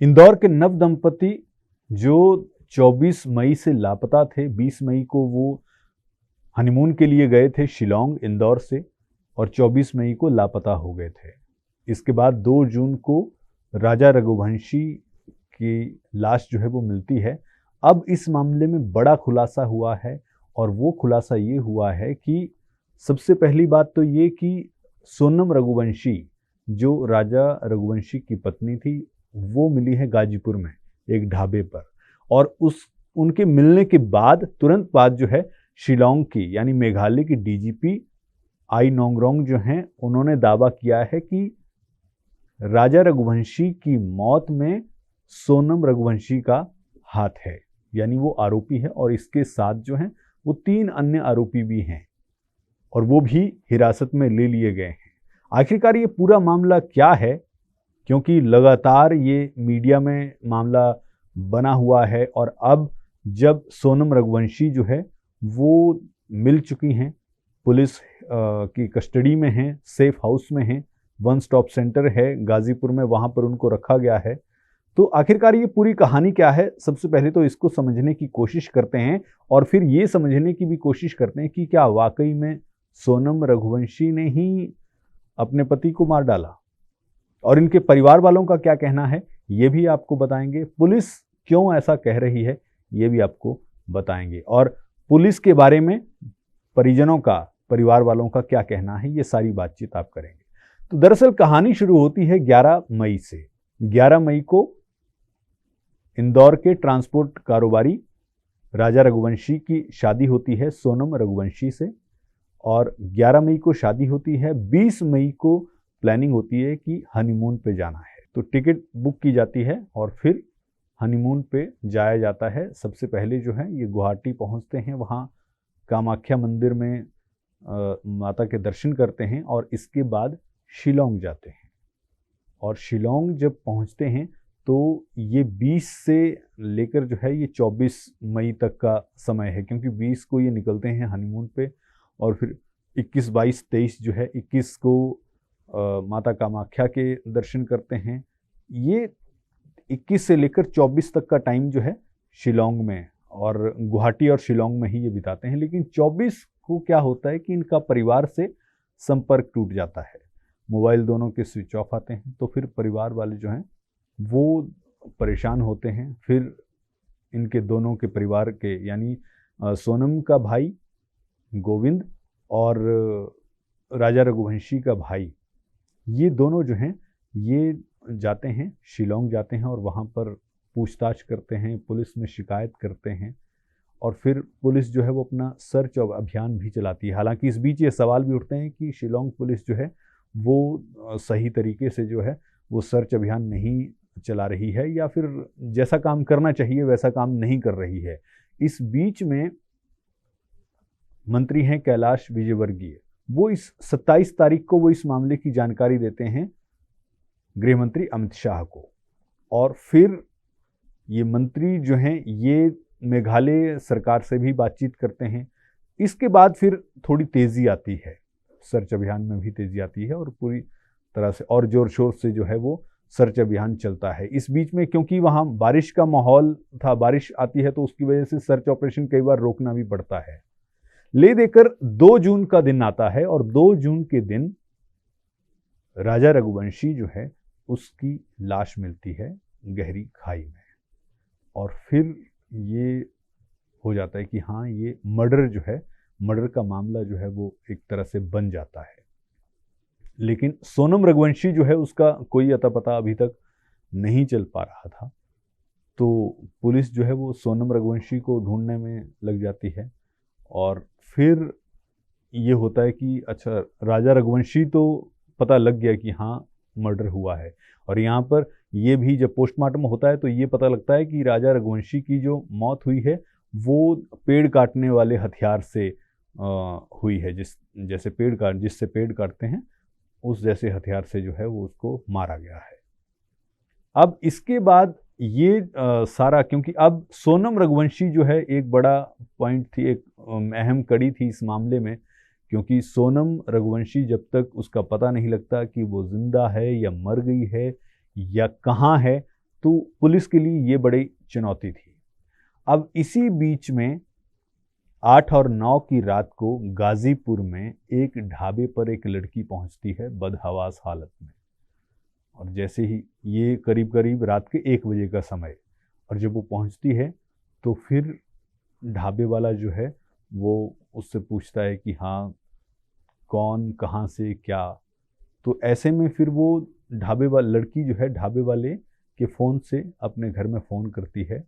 इंदौर के नव दंपति जो 24 मई से लापता थे, 20 मई को वो हनीमून के लिए गए थे शिलोंग इंदौर से और 24 मई को लापता हो गए थे। इसके बाद 2 जून को राजा रघुवंशी की लाश जो है वो मिलती है। अब इस मामले में बड़ा खुलासा हुआ है और वो खुलासा ये हुआ है कि सबसे पहली बात तो ये कि सोनम रघुवंशी जो राजा रघुवंशी की पत्नी थी वो मिली है गाजीपुर में एक ढाबे पर, और उनके मिलने के बाद तुरंत बाद जो है शिलोंग की यानी मेघालय की डीजीपी आई नोंगरोंग जो हैं उन्होंने दावा किया है कि राजा रघुवंशी की मौत में सोनम रघुवंशी का हाथ है, यानी वो आरोपी है और इसके साथ जो हैं वो 3 अन्य आरोपी भी हैं और वो भी हिरासत में ले लिए गए हैं। आखिरकार ये पूरा मामला क्या है, क्योंकि लगातार ये मीडिया में मामला बना हुआ है और अब जब सोनम रघुवंशी जो है वो मिल चुकी हैं, पुलिस की कस्टडी में हैं, सेफ हाउस में हैं, वन स्टॉप सेंटर है गाजीपुर में, वहाँ पर उनको रखा गया है। तो आखिरकार ये पूरी कहानी क्या है, सबसे पहले तो इसको समझने की कोशिश करते हैं और फिर ये समझने की भी कोशिश करते हैं कि क्या वाकई में सोनम रघुवंशी ने ही अपने पति को मार डाला, और इनके परिवार वालों का क्या कहना है ये भी आपको बताएंगे। पुलिस क्यों ऐसा कह रही है ये भी आपको बताएंगे, और पुलिस के बारे में परिजनों का, परिवार वालों का क्या कहना है, ये सारी बातचीत आप करेंगे। तो दरअसल कहानी शुरू होती है 11 मई से। 11 मई को इंदौर के ट्रांसपोर्ट कारोबारी राजा रघुवंशी की शादी होती है सोनम रघुवंशी से, और 11 मई को शादी होती है। 20 मई को प्लानिंग होती है कि हनीमून पे जाना है, तो टिकट बुक की जाती है और फिर हनीमून पे जाया जाता है। सबसे पहले जो है ये गुवाहाटी पहुंचते हैं, वहाँ कामाख्या मंदिर में माता के दर्शन करते हैं और इसके बाद शिलोंग जाते हैं। और शिलोंग जब पहुंचते हैं तो ये 20 से लेकर जो है ये 24 मई तक का समय है, क्योंकि 20 को ये निकलते हैं हनीमून पे और फिर 21, 22, 23 जो है 21 को माता कामाख्या के दर्शन करते हैं। ये 21 से लेकर 24 तक का टाइम जो है शिलोंग में और गुवाहाटी और शिलोंग में ही ये बिताते हैं। लेकिन 24 को क्या होता है कि इनका परिवार से संपर्क टूट जाता है, मोबाइल दोनों के स्विच ऑफ आते हैं, तो फिर परिवार वाले जो हैं वो परेशान होते हैं। फिर इनके दोनों के परिवार के यानी सोनम का भाई गोविंद और राजा रघुवंशी का भाई, ये दोनों जो हैं ये जाते हैं शिलोंग जाते हैं और वहाँ पर पूछताछ करते हैं, पुलिस में शिकायत करते हैं और फिर पुलिस जो है वो अपना सर्च अभियान भी चलाती है। हालांकि इस बीच ये सवाल भी उठते हैं कि शिलोंग पुलिस जो है वो सही तरीके से जो है वो सर्च अभियान नहीं चला रही है या फिर जैसा काम करना चाहिए वैसा काम नहीं कर रही है। इस बीच में मंत्री हैं कैलाश विजयवर्गीय, वो इस 27 तारीख को वो इस मामले की जानकारी देते हैं गृह मंत्री अमित शाह को, और फिर ये मंत्री जो हैं ये मेघालय सरकार से भी बातचीत करते हैं। इसके बाद फिर थोड़ी तेजी आती है, सर्च अभियान में भी तेजी आती है और पूरी तरह से और जोर शोर से जो है वो सर्च अभियान चलता है। इस बीच में क्योंकि वहाँ बारिश का माहौल था, बारिश आती है तो उसकी वजह से सर्च ऑपरेशन कई बार रोकना भी पड़ता है। ले देकर 2 जून का दिन आता है और 2 जून के दिन राजा रघुवंशी जो है उसकी लाश मिलती है गहरी खाई में, और फिर ये हो जाता है कि हाँ ये मर्डर जो है, मर्डर का मामला जो है वो एक तरह से बन जाता है। लेकिन सोनम रघुवंशी जो है उसका कोई अता पता अभी तक नहीं चल पा रहा था, तो पुलिस जो है वो सोनम रघुवंशी को ढूंढने में लग जाती है और फिर ये होता है कि अच्छा राजा रघुवंशी तो पता लग गया कि हाँ मर्डर हुआ है, और यहाँ पर ये भी जब पोस्टमार्टम होता है तो ये पता लगता है कि राजा रघुवंशी की जो मौत हुई है वो पेड़ काटने वाले हथियार से हुई है, जिससे पेड़ काटते हैं उस जैसे हथियार से जो है वो उसको मारा गया है। अब इसके बाद ये सारा, क्योंकि अब सोनम रघुवंशी जो है एक बड़ा पॉइंट थी, एक अहम कड़ी थी इस मामले में, क्योंकि सोनम रघुवंशी जब तक उसका पता नहीं लगता कि वो जिंदा है या मर गई है या कहाँ है, तो पुलिस के लिए ये बड़ी चुनौती थी। अब इसी बीच में 8 और 9 की रात को गाजीपुर में एक ढाबे पर एक लड़की पहुंचती है बदहवास हालत में। और जैसे ही ये करीब करीब रात के 1 बजे का समय, और जब वो पहुंचती है तो फिर ढाबे वाला जो है वो उससे पूछता है कि हाँ कौन, कहाँ से, क्या। तो ऐसे में फिर वो ढाबे वाली लड़की जो है ढाबे वाले के फ़ोन से अपने घर में फ़ोन करती है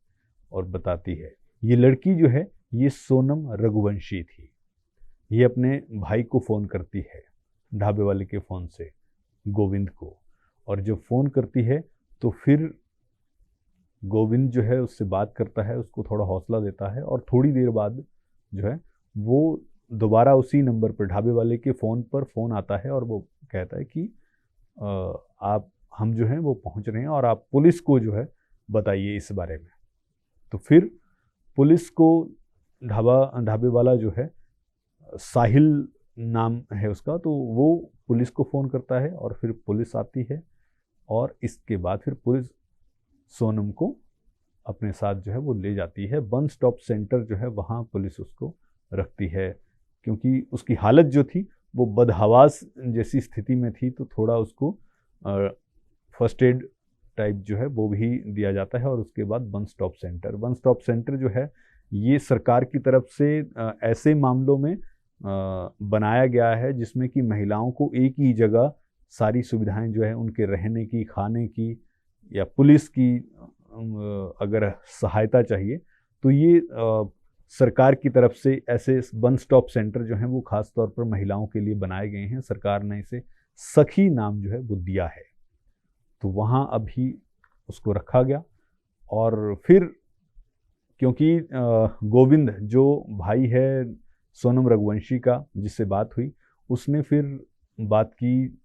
और बताती है। ये लड़की जो है ये सोनम रघुवंशी थी। ये अपने भाई को फ़ोन करती है ढाबे वाले के फ़ोन से, गोविंद को। और जब फ़ोन करती है तो फिर गोविंद जो है उससे बात करता है, उसको थोड़ा हौसला देता है, और थोड़ी देर बाद जो है वो दोबारा उसी नंबर पर ढाबे वाले के फ़ोन पर फ़ोन आता है और वो कहता है कि आप, हम जो हैं वो पहुंच रहे हैं और आप पुलिस को जो है बताइए इस बारे में। तो फिर पुलिस को ढाबे वाला जो है, साहिल नाम है उसका, तो वो पुलिस को फ़ोन करता है और फिर पुलिस आती है। और इसके बाद फिर पुलिस सोनम को अपने साथ जो है वो ले जाती है। वन स्टॉप सेंटर जो है वहाँ पुलिस उसको रखती है, क्योंकि उसकी हालत जो थी वो बदहवास जैसी स्थिति में थी, तो थोड़ा उसको फर्स्ट एड टाइप जो है वो भी दिया जाता है। और उसके बाद वन स्टॉप सेंटर जो है ये सरकार की तरफ से ऐसे मामलों में बनाया गया है जिसमें कि महिलाओं को एक ही जगह सारी सुविधाएं जो है उनके रहने की, खाने की या पुलिस की अगर सहायता चाहिए तो ये सरकार की तरफ से ऐसे वन स्टॉप सेंटर जो हैं वो खास तौर पर महिलाओं के लिए बनाए गए हैं। सरकार ने इसे सखी नाम जो है वो दिया है। तो वहाँ अभी उसको रखा गया। और फिर क्योंकि गोविंद जो भाई है सोनम रघुवंशी का जिससे बात हुई, उसने फिर बात की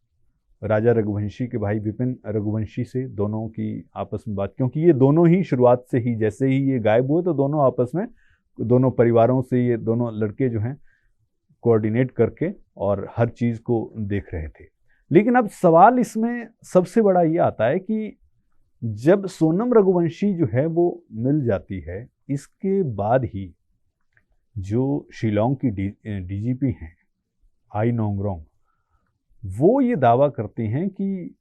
राजा रघुवंशी के भाई विपिन रघुवंशी से, दोनों की आपस में बात, क्योंकि ये दोनों ही शुरुआत से ही जैसे ही ये गायब हुए तो दोनों आपस में, दोनों परिवारों से ये दोनों लड़के जो हैं कोऑर्डिनेट करके और हर चीज़ को देख रहे थे। लेकिन अब सवाल इसमें सबसे बड़ा ये आता है कि जब सोनम रघुवंशी जो है वो मिल जाती है, इसके बाद ही जो शिलोंग की डीजीपी हैं आई नोंगरोंग, वो ये दावा करते हैं कि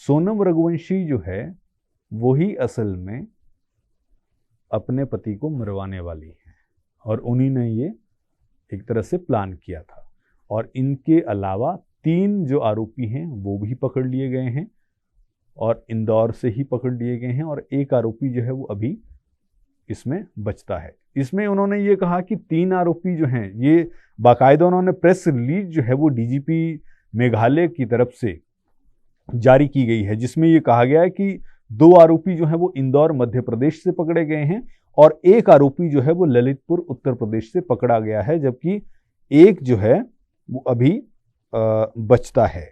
सोनम रघुवंशी जो है वही असल में अपने पति को मरवाने वाली है और उन्हीं ने ये एक तरह से प्लान किया था। और इनके अलावा 3 जो आरोपी हैं वो भी पकड़ लिए गए हैं और इंदौर से ही पकड़ लिए गए हैं, और एक आरोपी जो है वो अभी इसमें बचता है। इसमें उन्होंने ये कहा कि 3 आरोपी जो हैं, ये बाकायदा उन्होंने प्रेस रिलीज जो है वो डीजीपी मेघालय की तरफ से जारी की गई है, जिसमें ये कहा गया है कि 2 आरोपी जो है वो इंदौर मध्य प्रदेश से पकड़े गए हैं और एक आरोपी जो है वो ललितपुर उत्तर प्रदेश से पकड़ा गया है, जबकि एक जो है वो अभी बचता है।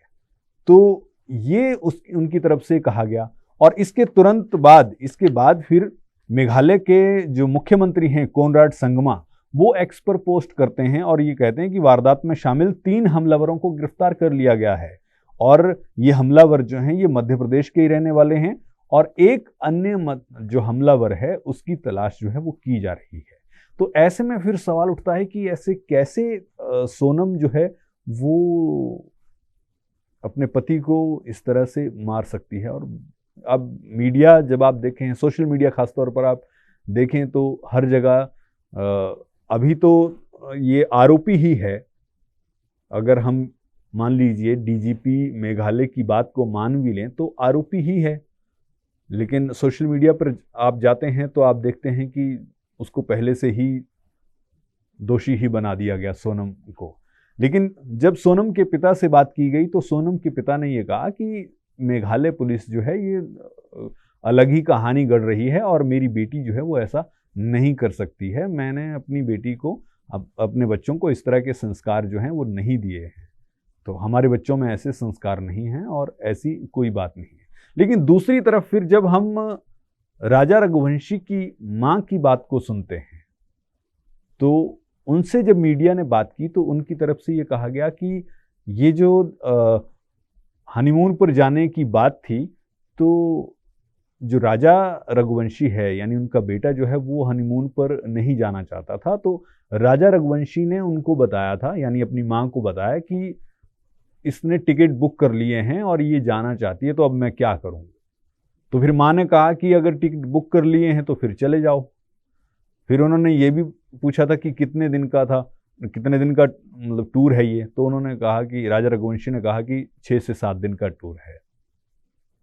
तो ये उनकी तरफ से कहा गया। और इसके तुरंत बाद, इसके बाद फिर मेघालय के जो मुख्यमंत्री हैं कोनराड संगमा, वो एक्स पर पोस्ट करते हैं और ये कहते हैं कि वारदात में शामिल 3 हमलावरों को गिरफ्तार कर लिया गया है और ये हमलावर जो हैं ये मध्य प्रदेश के ही रहने वाले हैं और एक अन्य जो हमलावर है उसकी तलाश जो है वो की जा रही है। तो ऐसे में फिर सवाल उठता है कि ऐसे कैसे सोनम जो है वो अपने पति को इस तरह से मार सकती है। और अब मीडिया जब आप देखें, सोशल मीडिया खासतौर पर आप देखें तो हर जगह अभी तो ये आरोपी ही है। अगर हम मान लीजिए डीजीपी मेघालय की बात को मान भी लें तो आरोपी ही है, लेकिन सोशल मीडिया पर आप जाते हैं तो आप देखते हैं कि उसको पहले से ही दोषी ही बना दिया गया सोनम को। लेकिन जब सोनम के पिता से बात की गई तो सोनम के पिता ने ये कहा कि मेघालय पुलिस जो है ये अलग ही कहानी गढ़ रही है और मेरी बेटी जो है वो ऐसा नहीं कर सकती है। मैंने अपनी बेटी को, अपने बच्चों को इस तरह के संस्कार जो हैं वो नहीं दिए हैं, तो हमारे बच्चों में ऐसे संस्कार नहीं हैं और ऐसी कोई बात नहीं है। लेकिन दूसरी तरफ फिर जब हम राजा रघुवंशी की माँ की बात को सुनते हैं तो उनसे जब मीडिया ने बात की तो उनकी तरफ से ये कहा गया कि ये जो हनीमून पर जाने की बात थी तो जो राजा रघुवंशी है यानी उनका बेटा जो है वो हनीमून पर नहीं जाना चाहता था। तो राजा रघुवंशी ने उनको बताया था, यानी अपनी माँ को बताया कि इसने टिकट बुक कर लिए हैं और ये जाना चाहती है, तो अब मैं क्या करूं। तो फिर माँ ने कहा कि अगर टिकट बुक कर लिए हैं तो फिर चले जाओ। फिर उन्होंने ये भी पूछा था कि कितने दिन का था, कितने दिन का मतलब टूर है ये। तो उन्होंने कहा कि राजा रघुवंशी ने कहा कि 6 से 7 दिन का टूर है।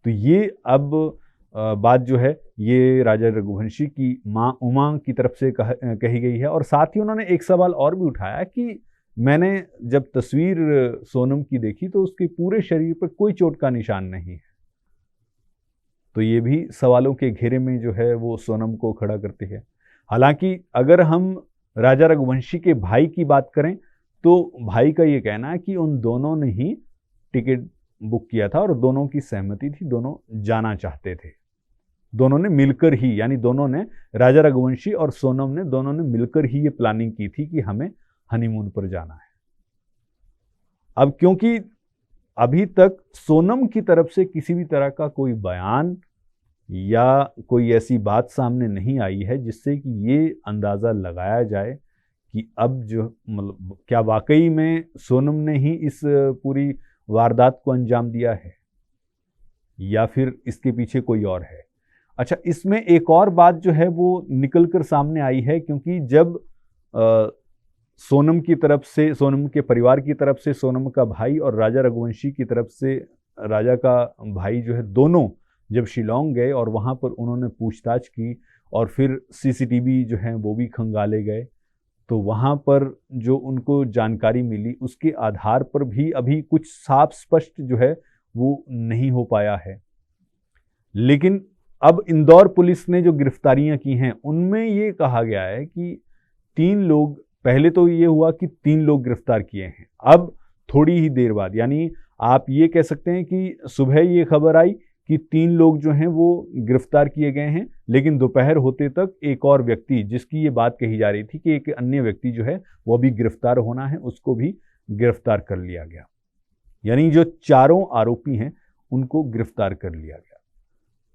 तो ये अब बात जो है ये राजा रघुवंशी की माँ उमा की तरफ से कही गई है। और साथ ही उन्होंने एक सवाल और भी उठाया कि मैंने जब तस्वीर सोनम की देखी तो उसके पूरे शरीर पर कोई चोट का निशान नहीं है। तो ये भी सवालों के घेरे में जो है वो सोनम को खड़ा करती है। हालांकि अगर हम राजा रघुवंशी के भाई की बात करें तो भाई का ये कहना है कि उन दोनों ने ही टिकट बुक किया था और दोनों की सहमति थी, दोनों जाना चाहते थे। दोनों ने मिलकर ही, यानी दोनों ने, राजा रघुवंशी और सोनम ने, दोनों ने मिलकर ही ये प्लानिंग की थी कि हमें हनीमून पर जाना है। अब क्योंकि अभी तक सोनम की तरफ से किसी भी तरह का कोई बयान या कोई ऐसी बात सामने नहीं आई है जिससे कि ये अंदाज़ा लगाया जाए कि अब जो मतलब क्या वाकई में सोनम ने ही इस पूरी वारदात को अंजाम दिया है या फिर इसके पीछे कोई और है। अच्छा, इसमें एक और बात जो है वो निकल कर सामने आई है, क्योंकि जब सोनम की तरफ से, सोनम के परिवार की तरफ से सोनम का भाई और राजा रघुवंशी की तरफ से राजा का भाई जो है, दोनों जब शिलोंग गए और वहाँ पर उन्होंने पूछताछ की और फिर सीसीटीवी जो है वो भी खंगाले गए, तो वहाँ पर जो उनको जानकारी मिली उसके आधार पर भी अभी कुछ साफ स्पष्ट जो है वो नहीं हो पाया है। लेकिन अब इंदौर पुलिस ने जो गिरफ्तारियां की हैं उनमें ये कहा गया है कि 3 लोग, पहले तो ये हुआ कि 3 लोग गिरफ्तार किए हैं। अब थोड़ी ही देर बाद, यानी आप ये कह सकते हैं कि सुबह ये खबर आई कि 3 लोग जो हैं वो गिरफ्तार किए गए हैं, लेकिन दोपहर होते तक एक और व्यक्ति, जिसकी ये बात कही जा रही थी कि एक अन्य व्यक्ति जो है वो भी गिरफ्तार होना है, उसको भी गिरफ्तार कर लिया गया। यानी जो चारों आरोपी हैं उनको गिरफ्तार कर लिया गया।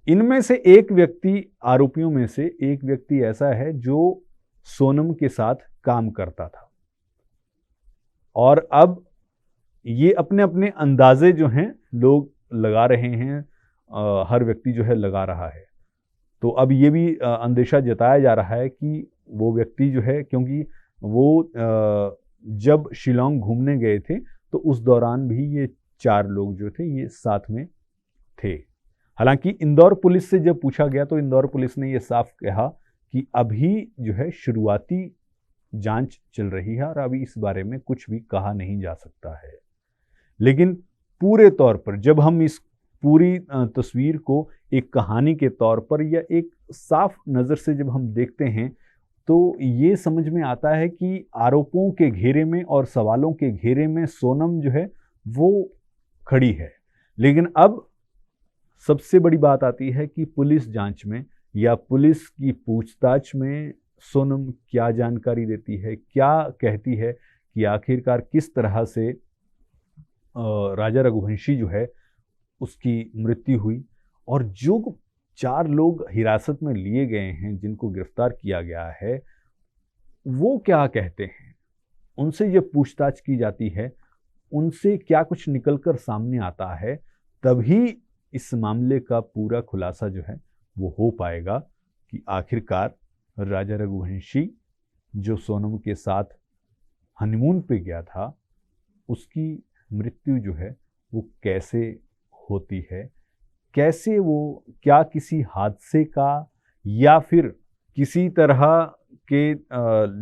इनमें से एक व्यक्ति, आरोपियों में से एक व्यक्ति ऐसा है जो सोनम के साथ काम करता था, और अब ये अपने अपने अंदाजे जो हैं लोग लगा रहे हैं, हर व्यक्ति जो है लगा रहा है। तो अब ये भी अंदेशा जताया जा रहा है कि वो व्यक्ति जो है, क्योंकि वो जब शिलोंग घूमने गए थे तो उस दौरान भी ये 4 लोग जो थे ये साथ में थे। हालांकि इंदौर पुलिस से जब पूछा गया तो इंदौर पुलिस ने ये साफ कहा कि अभी जो है शुरुआती जांच चल रही है और अभी इस बारे में कुछ भी कहा नहीं जा सकता है। लेकिन पूरे तौर पर जब हम इस पूरी तस्वीर को एक कहानी के तौर पर या एक साफ नज़र से जब हम देखते हैं तो ये समझ में आता है कि आरोपों के घेरे में और सवालों के घेरे में सोनम जो है वो खड़ी है। लेकिन अब सबसे बड़ी बात आती है कि पुलिस जांच में या पुलिस की पूछताछ में सोनम क्या जानकारी देती है, क्या कहती है कि आखिरकार किस तरह से राजा रघुवंशी जो है उसकी मृत्यु हुई, और जो 4 लोग हिरासत में लिए गए हैं जिनको गिरफ्तार किया गया है वो क्या कहते हैं, उनसे जब पूछताछ की जाती है उनसे क्या कुछ निकलकर सामने आता है, तभी इस मामले का पूरा खुलासा जो है वो हो पाएगा कि आखिरकार राजा रघुवंशी जो सोनम के साथ हनीमून पे गया था उसकी मृत्यु जो है वो कैसे होती है, कैसे वो, क्या किसी हादसे का या फिर किसी तरह के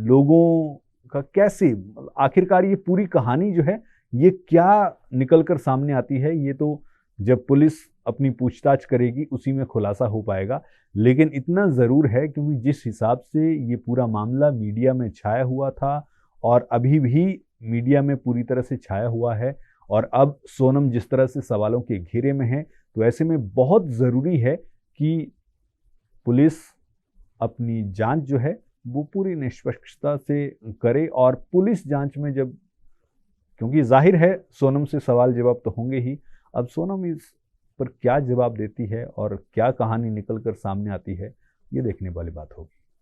लोगों का, कैसे आखिरकार ये पूरी कहानी जो है ये क्या निकलकर सामने आती है, ये तो जब पुलिस अपनी पूछताछ करेगी उसी में खुलासा हो पाएगा। लेकिन इतना ज़रूर है, क्योंकि जिस हिसाब से ये पूरा मामला मीडिया में छाया हुआ था और अभी भी मीडिया में पूरी तरह से छाया हुआ है, और अब सोनम जिस तरह से सवालों के घेरे में है, तो ऐसे में बहुत ज़रूरी है कि पुलिस अपनी जांच जो है वो पूरी निष्पक्षता से करे। और पुलिस जांच में जब, क्योंकि जाहिर है सोनम से सवाल जवाब तो होंगे ही, अब सोनम इस पर क्या जवाब देती है और क्या कहानी निकल कर सामने आती है, ये देखने वाली बात होगी।